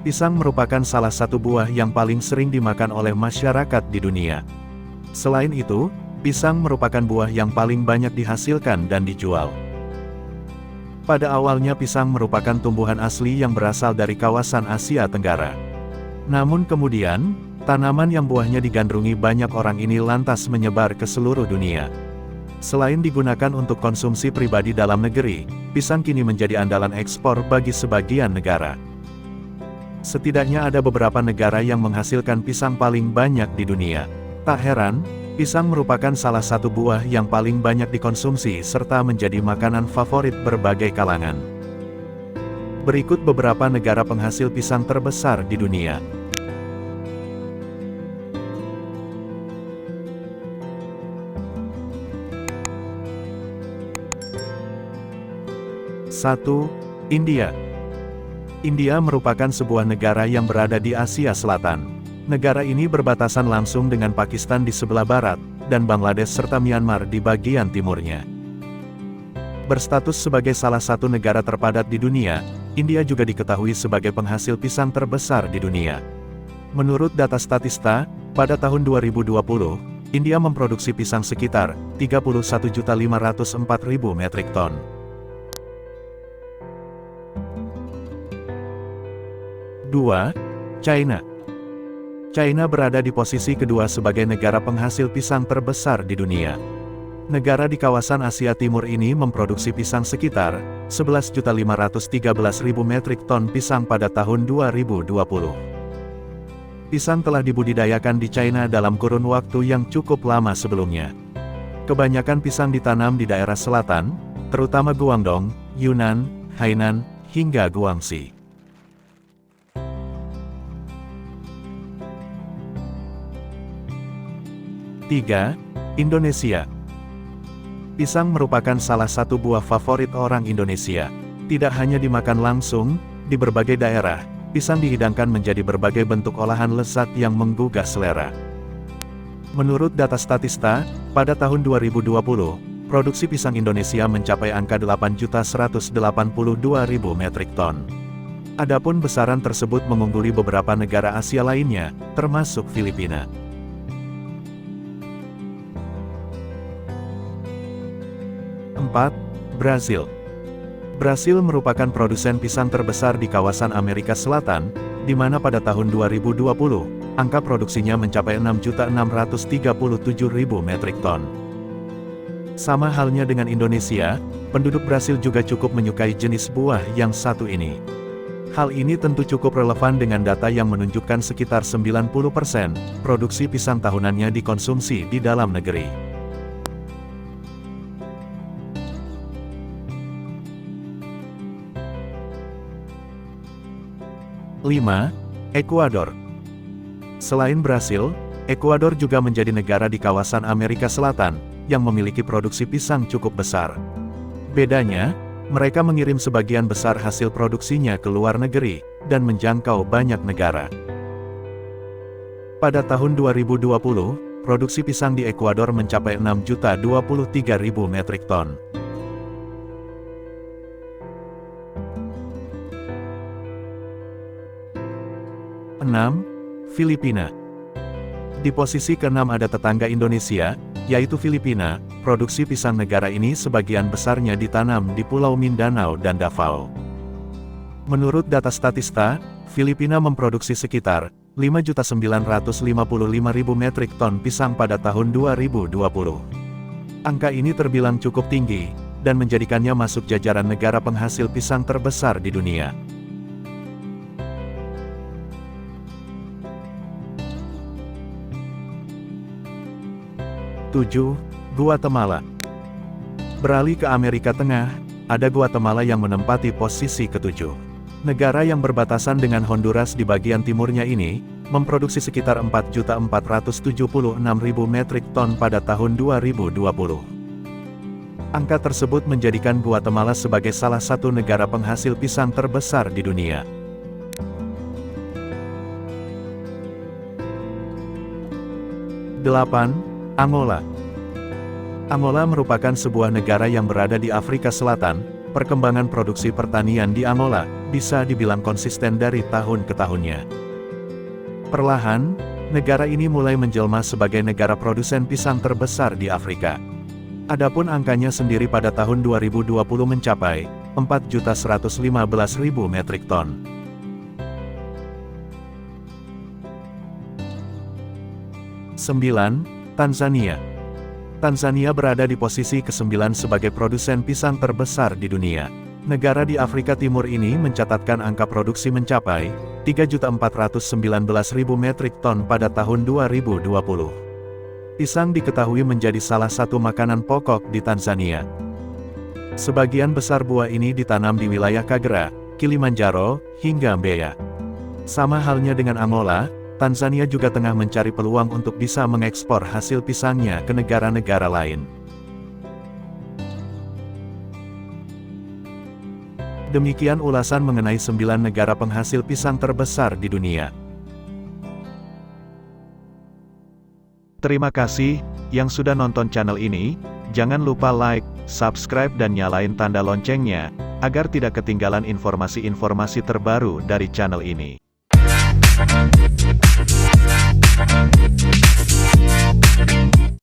Pisang merupakan salah satu buah yang paling sering dimakan oleh masyarakat di dunia. Selain itu, pisang merupakan buah yang paling banyak dihasilkan dan dijual. Pada awalnya pisang merupakan tumbuhan asli yang berasal dari kawasan Asia Tenggara. Namun kemudian, tanaman yang buahnya digandrungi banyak orang ini lantas menyebar ke seluruh dunia. Selain digunakan untuk konsumsi pribadi dalam negeri, pisang kini menjadi andalan ekspor bagi sebagian negara. Setidaknya ada beberapa negara yang menghasilkan pisang paling banyak di dunia. Tak heran, pisang merupakan salah satu buah yang paling banyak dikonsumsi serta menjadi makanan favorit berbagai kalangan. Berikut beberapa negara penghasil pisang terbesar di dunia. Satu, India. India merupakan sebuah negara yang berada di Asia Selatan. Negara ini berbatasan langsung dengan Pakistan di sebelah barat, dan Bangladesh serta Myanmar di bagian timurnya. Berstatus sebagai salah satu negara terpadat di dunia, India juga diketahui sebagai penghasil pisang terbesar di dunia. Menurut data Statista, pada tahun 2020, India memproduksi pisang sekitar 31.504.000 metrik ton. 2. China. China berada di posisi kedua sebagai negara penghasil pisang terbesar di dunia. Negara di kawasan Asia Timur ini memproduksi pisang sekitar 11.513.000 metrik ton pisang pada tahun 2020. Pisang telah dibudidayakan di China dalam kurun waktu yang cukup lama sebelumnya. Kebanyakan pisang ditanam di daerah selatan, terutama Guangdong, Yunnan, Hainan, hingga Guangxi. 3. Indonesia. Pisang merupakan salah satu buah favorit orang Indonesia. Tidak hanya dimakan langsung, di berbagai daerah, pisang dihidangkan menjadi berbagai bentuk olahan lezat yang menggugah selera. Menurut data Statista, pada tahun 2020, produksi pisang Indonesia mencapai angka 8.182.000 metrik ton. Adapun besaran tersebut mengungguli beberapa negara Asia lainnya, termasuk Filipina. 4. Brasil. Brasil merupakan produsen pisang terbesar di kawasan Amerika Selatan, di mana pada tahun 2020, angka produksinya mencapai 6.637.000 metrik ton. Sama halnya dengan Indonesia, penduduk Brasil juga cukup menyukai jenis buah yang satu ini. Hal ini tentu cukup relevan dengan data yang menunjukkan sekitar 90% produksi pisang tahunannya dikonsumsi di dalam negeri. 5. Ekuador. Selain Brasil, Ekuador juga menjadi negara di kawasan Amerika Selatan, yang memiliki produksi pisang cukup besar. Bedanya, mereka mengirim sebagian besar hasil produksinya ke luar negeri, dan menjangkau banyak negara. Pada tahun 2020, produksi pisang di Ekuador mencapai 6.023.000 metrik ton. 6. Filipina. Di posisi ke-6 ada tetangga Indonesia, yaitu Filipina. Produksi pisang negara ini sebagian besarnya ditanam di Pulau Mindanao dan Davao. Menurut data Statista, Filipina memproduksi sekitar 5.955.000 metrik ton pisang pada tahun 2020. Angka ini terbilang cukup tinggi, dan menjadikannya masuk jajaran negara penghasil pisang terbesar di dunia. 7. Guatemala. Beralih ke Amerika Tengah, ada Guatemala yang menempati posisi ke-7. Negara yang berbatasan dengan Honduras di bagian timurnya ini, memproduksi sekitar 4.476.000 metrik ton pada tahun 2020. Angka tersebut menjadikan Guatemala sebagai salah satu negara penghasil pisang terbesar di dunia. 8. Angola. Angola merupakan sebuah negara yang berada di Afrika Selatan. Perkembangan produksi pertanian di Angola bisa dibilang konsisten dari tahun ke tahunnya. Perlahan, negara ini mulai menjelma sebagai negara produsen pisang terbesar di Afrika. Adapun angkanya sendiri pada tahun 2020 mencapai 4.115.000 metrik ton. 9. Tanzania. Tanzania berada di posisi ke-9 sebagai produsen pisang terbesar di dunia. Negara di Afrika Timur ini mencatatkan angka produksi mencapai 3.419.000 metrik ton pada tahun 2020. Pisang diketahui menjadi salah satu makanan pokok di Tanzania. Sebagian besar buah ini ditanam di wilayah Kagera, Kilimanjaro, hingga Mbeya. Sama halnya dengan Angola, Tanzania juga tengah mencari peluang untuk bisa mengekspor hasil pisangnya ke negara-negara lain. Demikian ulasan mengenai 9 negara penghasil pisang terbesar di dunia. Terima kasih yang sudah nonton channel ini. Jangan lupa like, subscribe dan nyalain tanda loncengnya, agar tidak ketinggalan informasi-informasi terbaru dari channel ini.